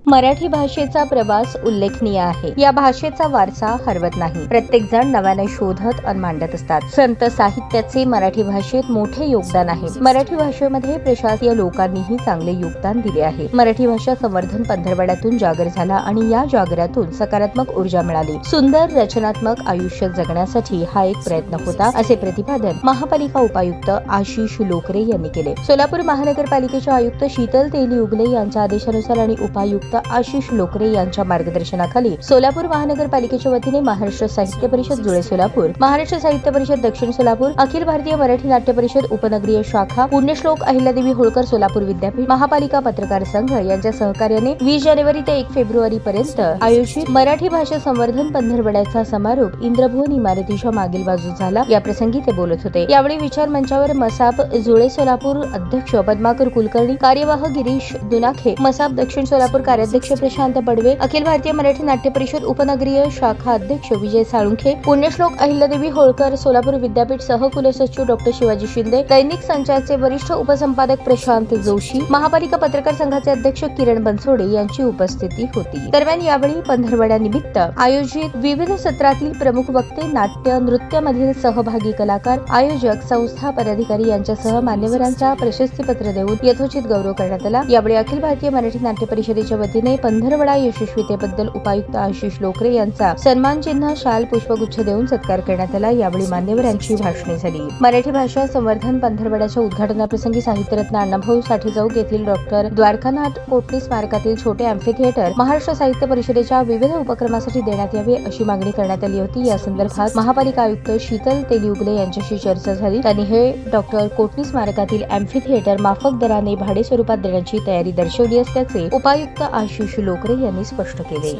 मराठी भाषेचा प्रवास उल्लेखनीय आहे। या भाषेचा वारसा हरवत नाही। प्रत्येक जण नव्याने शोधत आणि मांडत असतात। संत साहित्याचे मराठी भाषेत मोठे योगदान आहे। मराठी भाषेमध्ये प्रशासकीय लोकांनीही चांगले योगदान दिले आहे। मराठी भाषा संवर्धन पंधरवड्यातून जागर झाला आणि या जागरातून सकारात्मक ऊर्जा मिळाली। सुंदर रचनात्मक आयुष्य जगण्यासाठी हा एक प्रयत्न होता, असे प्रतिपादन महापालिका उपायुक्त आशिष लोकरे यांनी केले। सोलापूर महानगरपालिकेचे आयुक्त शीतल तेली उगले यांच्या आदेशानुसार आणि उपायुक्त आशिष लोकरे यांच्या मार्गदर्शनाखाली सोलापूर महानगरपालिकेच्या वतीने महाराष्ट्र साहित्य परिषद जुळे सोलापूर, महाराष्ट्र साहित्य परिषद दक्षिण सोलापूर, अखिल भारतीय मराठी नाट्य परिषद उपनगरीय शाखा, पुण्यश्लोक अहिल्यादेवी होळकर सोलापूर विद्यापीठ, महापालिका पत्रकार संघ यांच्या सहकार्याने 20 जानेवारी ते 1 फेब्रुवारी पर्यंत आयोजित मराठी भाषा संवर्धन पंधरवड्याचा समारोप इंद्रभुवन इमारतीच्या मागील बाजूस झाला। या प्रसंगी ते बोलत होते। यावेळी विचार मंचावर मसाप जुळे सोलापूर अध्यक्ष पद्माकर कुलकर्णी, कार्यवाह गिरीश दुनाखे, मसाप दक्षिण सोलापूर कार्याध्यक्ष प्रशांत बडवे, अखिल भारतीय मराठी नाट्य परिषद उपनगरीय शाखा अध्यक्ष विजय साळुंखे, पुण्यश्लोक अहिल्यादेवी होळकर सोलापूर विद्यापीठ सहकुलसचिव डॉक्टर शिवाजी शिंदे, दैनिक संचारचे वरिष्ठ उपसंपादक प्रशांत जोशी, महापालिका पत्रकार संघाचे अध्यक्ष किरण बनसोडे यांची उपस्थिती होती। दरम्यान यावेळी पंधरवड्यानिमित्त आयोजित विविध सत्रातील प्रमुख वक्ते, नाट्य नृत्यामधील सहभागी कलाकार, आयोजक, संस्था पदाधिकारी यांच्यासह मान्यवरांचा प्रशस्तीपत्र देऊन यथोचित गौरव करण्यात आला। यावेळी अखिल भारतीय मराठी नाट्य परिषदेच्या वतीने पंधरवडा यशस्वीतेबद्दल उपायुक्त आशिष लोकरे यांचा सन्मान चिन्ह, शाल, पुष्पगुच्छ देऊन सत्कार करण्यात आला। यावेळी मान्यवरांची भाषणे झाली। मराठी भाषा संवर्धन पंधरवड्याच्या उद्घाटनाप्रसंगी साहित्यरत्न अण्णाभाऊ साठे चौक येथील डॉक्टर द्वारकानाथ कोटणी स्मारकातील छोटे अॅम्फीथिएटर महाराष्ट्र साहित्य परिषदेच्या विविध उपक्रमासाठी देण्यात यावे अशी मागणी करण्यात आली होती। या संदर्भात महापालिका आयुक्त शीतल तेली उगले यांच्याशी चर्चा झाली। त्यांनी हे डॉक्टर कोटणी स्मारकातील अॅम्फीथिएटर माफक दराने भाडे स्वरूपात देण्याची तयारी दर्शवली असल्याचे उपायुक्त आशिष लोकरे यांनी स्पष्ट केले।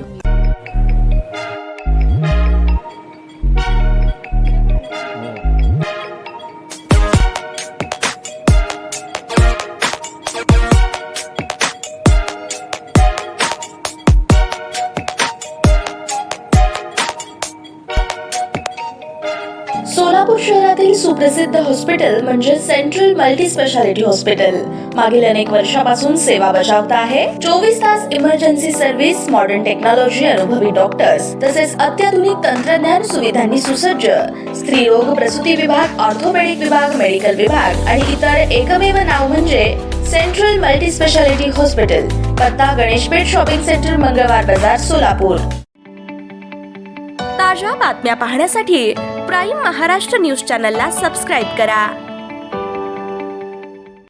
सोलापूर शहरातील सुप्रसिद्ध हॉस्पिटल म्हणजे सेंट्रल मल्टी स्पेशालिटी हॉस्पिटल मागील अनेक वर्षापासून सेवा बजावत आहे। 24 तास इमर्जन्सी सर्व्हिस, मॉडर्न टेक्नॉलॉजी, अनुभवी डॉक्टर्स तसेच अत्याधुनिक तंत्रज्ञान सुविधांनी सुसज्ज स्त्रीरोग प्रसूती विभाग, ऑर्थोपेडिक विभाग, मेडिकल विभाग आणि इतर एकमेव नाव म्हणजे सेंट्रल मल्टी स्पेशालिटी हॉस्पिटल। पत्ता गणेशपेठ शॉपिंग सेंटर, मंगळवार बाजार, सोलापूर। ताज्या बातम्या पाहण्यासाठी प्राईम महाराष्ट्र न्यूज चॅनलला सबस्क्राईब करा।